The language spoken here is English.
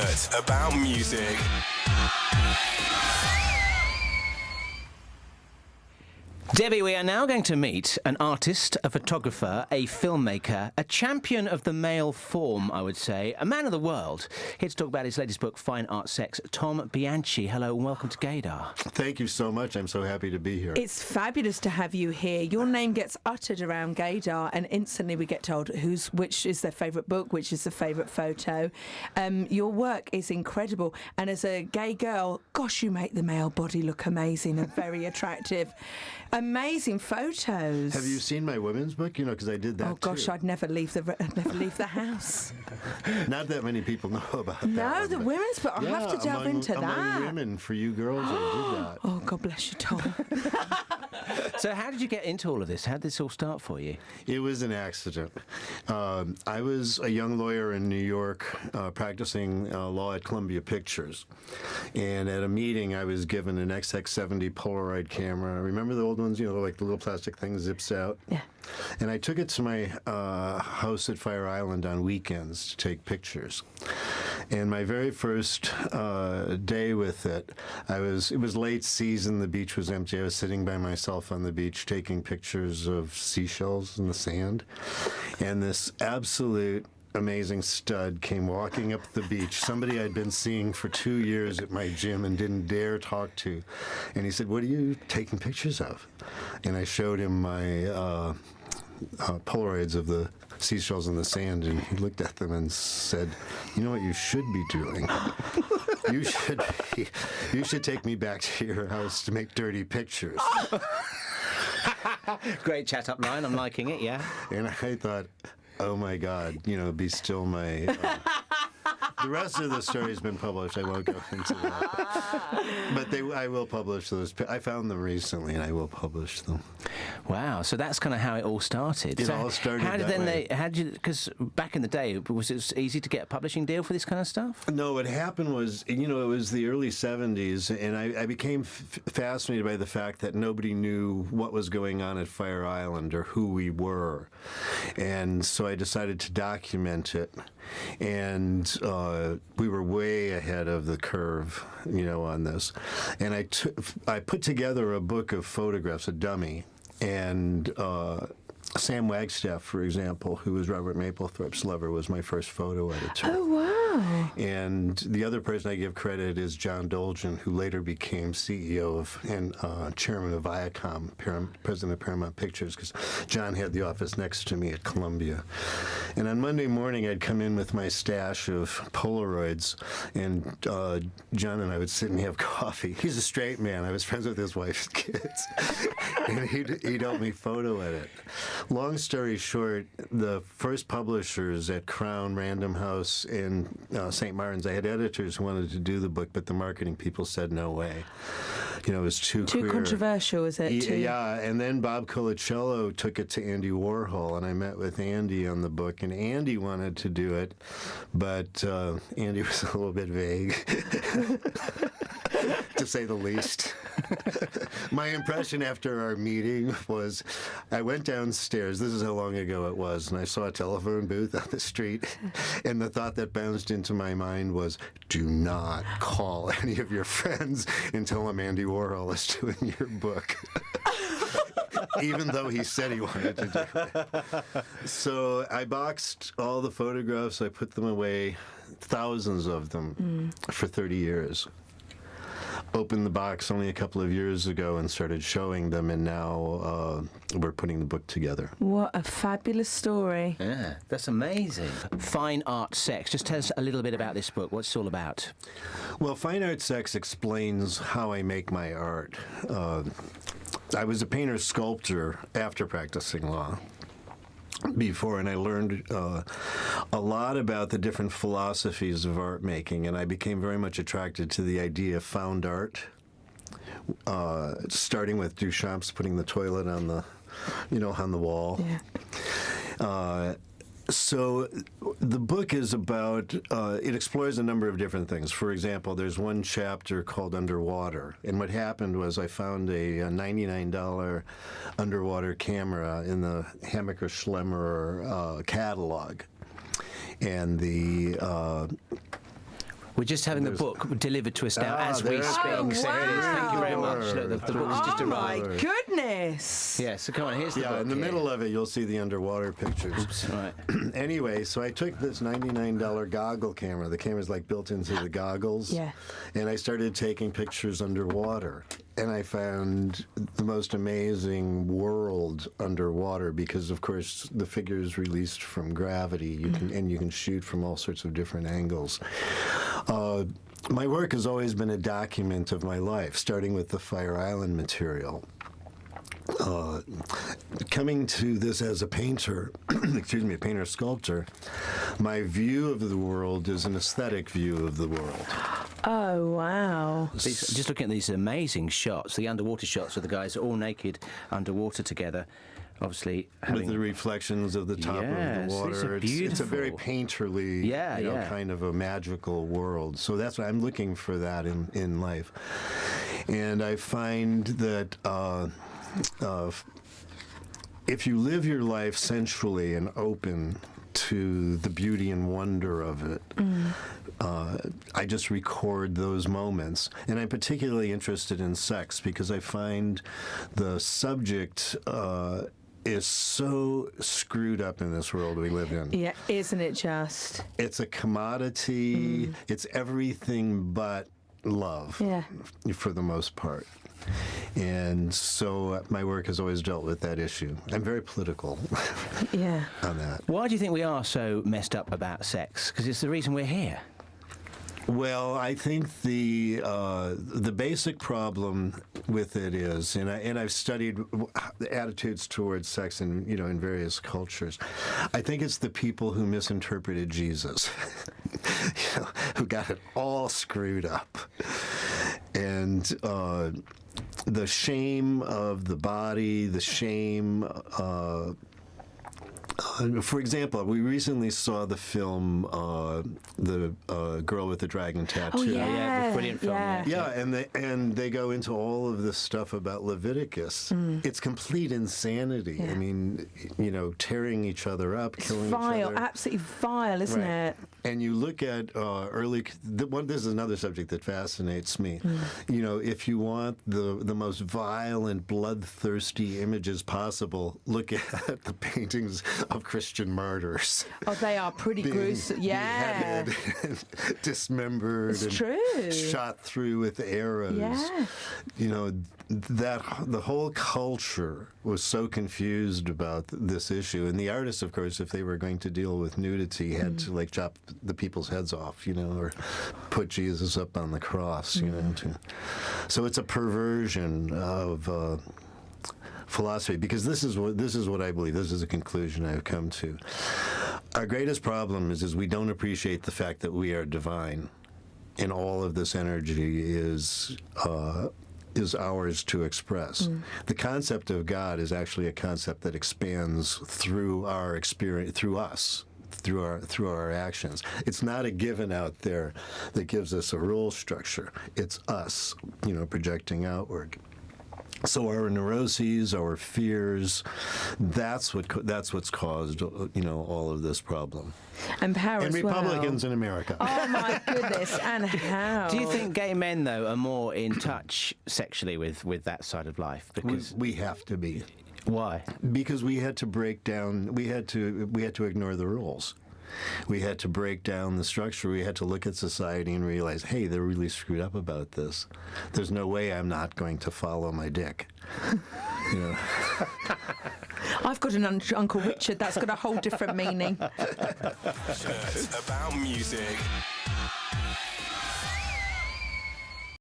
passionate about music. Debbie, we are now going to meet an artist, a photographer, a filmmaker, a champion of the male form, I would say, a man of the world. Here to talk about his latest book, Fine Art Sex, Tom Bianchi. Hello and welcome to Gaydar. Thank you so much. I'm so happy to be here. It's fabulous to have you here. Your name gets uttered around Gaydar and instantly we get told which is their favourite book, which is the favourite photo. Your work is incredible. And as a gay girl, gosh, you make the male body look amazing and very attractive. Amazing photos. Have you seen my women's book? You know, because I did that. Oh gosh, too. I'd never leave the house. Not that many people know about that. No, the women's book. I'll have to delve into among that. Women, for you girls, I did that. Oh, God bless you, Tom. So how did you get into all of this? How did this all start for you? It was an accident. I was a young lawyer in New York practicing law at Columbia Pictures. And at a meeting, I was given an XX70 Polaroid camera. Remember the old ones, you know, like the little plastic thing zips out? Yeah. And I took it to my house at Fire Island on weekends to take pictures. And my very first day with it, it was late season, the beach was empty. I was sitting by myself on the beach taking pictures of seashells in the sand. And this absolute amazing stud came walking up the beach, somebody I'd been seeing for 2 years at my gym and didn't dare talk to. And he said, "What are you taking pictures of?" And I showed him my Polaroids of the seashells in the sand, and he looked at them and said, "You know what you should be doing? You should take me back to your house to make dirty pictures." Great chat-up line. I'm liking it, yeah. And I thought, oh my God, you know, be still my... The rest of the story has been published. I won't go into that. But I will publish those. I found them recently, and I will publish them. Wow, so that's kind of how it all started. It all started how did that way. Because back in the day, was it easy to get a publishing deal for this kind of stuff? No, what happened was, you know, it was the early 70s, and I became fascinated by the fact that nobody knew what was going on at Fire Island or who we were. And so I decided to document it. And we were way ahead of the curve, you know, on this. And I put together a book of photographs, a dummy, and Sam Wagstaff, for example, who was Robert Mapplethorpe's lover, was my first photo editor. Oh, wow. And the other person I give credit is John Dolgen, who later became CEO and chairman of Viacom, president of Paramount Pictures, because John had the office next to me at Columbia. And on Monday morning, I'd come in with my stash of Polaroids, and John and I would sit and have coffee. He's a straight man. I was friends with his wife's kids. And he'd help me photo edit. Long story short, the first publishers at Crown, Random House, and St. Martin's, I had editors who wanted to do the book, but the marketing people said no way. You know, it was too queer. Controversial, is it? Yeah, and then Bob Colacello took it to Andy Warhol, and I met with Andy on the book, and Andy wanted to do it, but Andy was a little bit vague, to say the least. My impression after our meeting was I went downstairs, this is how long ago it was, and I saw a telephone booth on the street, and the thought that bounced into my mind was, do not call any of your friends and tell them Andy Warhol is doing your book. Even though he said he wanted to do it. So I boxed all the photographs, I put them away, thousands of them, for 30 years. Opened the box only a couple of years ago and started showing them, and now we're putting the book together. What a fabulous story. Yeah, that's amazing. Fine Art Sex. Just tell us a little bit about this book. What's it all about? Well, Fine Art Sex explains how I make my art. I was a painter-sculptor after practicing law before, and I learned a lot about the different philosophies of art making, and I became very much attracted to the idea of found art, starting with Duchamp's putting the toilet on the, on the wall. Yeah. So the book is about, it explores a number of different things. For example, there's one chapter called Underwater. And what happened was I found a $99 underwater camera in the Hammacher Schlemmer catalog. And We're just having the book delivered to us now as we there it speak. comes. So thank you very much. Look, the book has just Oh my arrived. goodness! Yeah, so come on, here's the book. in the here. middle of it, you'll see the underwater pictures. Oops, right. Anyway, so I took this $99 goggle camera. The camera's like built into the goggles. Yeah. And I started taking pictures underwater. And I found the most amazing world underwater because, of course, the figure is released from gravity. You can shoot from all sorts of different angles. My work has always been a document of my life, starting with the Fire Island material. Coming to this as a painter, excuse me, a painter-sculptor, my view of the world is an aesthetic view of the world. Oh wow! Just looking at these amazing shots, the underwater shots of the guys all naked underwater together, obviously having... With the reflections of the top Yes, of the water. It's a very beautiful. painterly, kind of a magical world. So that's why I'm looking for that in life. And I find that if you live your life sensually and open to the beauty and wonder of it, I just record those moments. And I'm particularly interested in sex because I find the subject is so screwed up in this world we live in. Yeah, isn't it just? It's a commodity. It's everything but love, for the most part. And so my work has always dealt with that issue. I'm very political on that. Why do you think we are so messed up about sex? Because it's the reason we're here. Well, I think the basic problem with it is, and I've studied the attitudes towards sex in various cultures. I think it's the people who misinterpreted Jesus, who got it all screwed up, and the shame of the body, the shame. For example, we recently saw the film The Girl with the Dragon Tattoo. Oh yeah, brilliant film. Yeah, and they go into all of this stuff about Leviticus. It's complete insanity. Yeah. I mean, tearing each other up, killing each Vile, other. absolutely vile, isn't it? And you look at this is another subject that fascinates me. If you want the most violent, bloodthirsty images possible, look at the paintings of Christian martyrs. Oh, they are pretty gruesome. Yeah. Beheaded, dismembered, It's and true. shot through with arrows. Yeah. That the whole culture was so confused about this issue, and the artists, of course, if they were going to deal with nudity, had to chop the people's heads off, or put Jesus up on the cross, So it's a perversion of philosophy, because this is what I believe. This is a conclusion I've come to. Our greatest problem is we don't appreciate the fact that we are divine, and all of this energy is ours to express. The concept of God is actually a concept that expands through our experience, through us, through our actions. It's not a given out there that gives us a rule structure. It's us, projecting outward. So our neuroses, our fears, that's what's caused, all of this problem. And power and as Republicans well. in America. Oh my goodness! And how? Do you think gay men, though, are more in touch sexually with that side of life? Because we have to be. Why? Because we had to break down. We had to ignore the rules. We had to break down the structure. We had to look at society and realize, hey, they're really screwed up about this. There's no way I'm not going to follow my dick. I've got an Uncle Richard. That's got a whole different meaning. About music.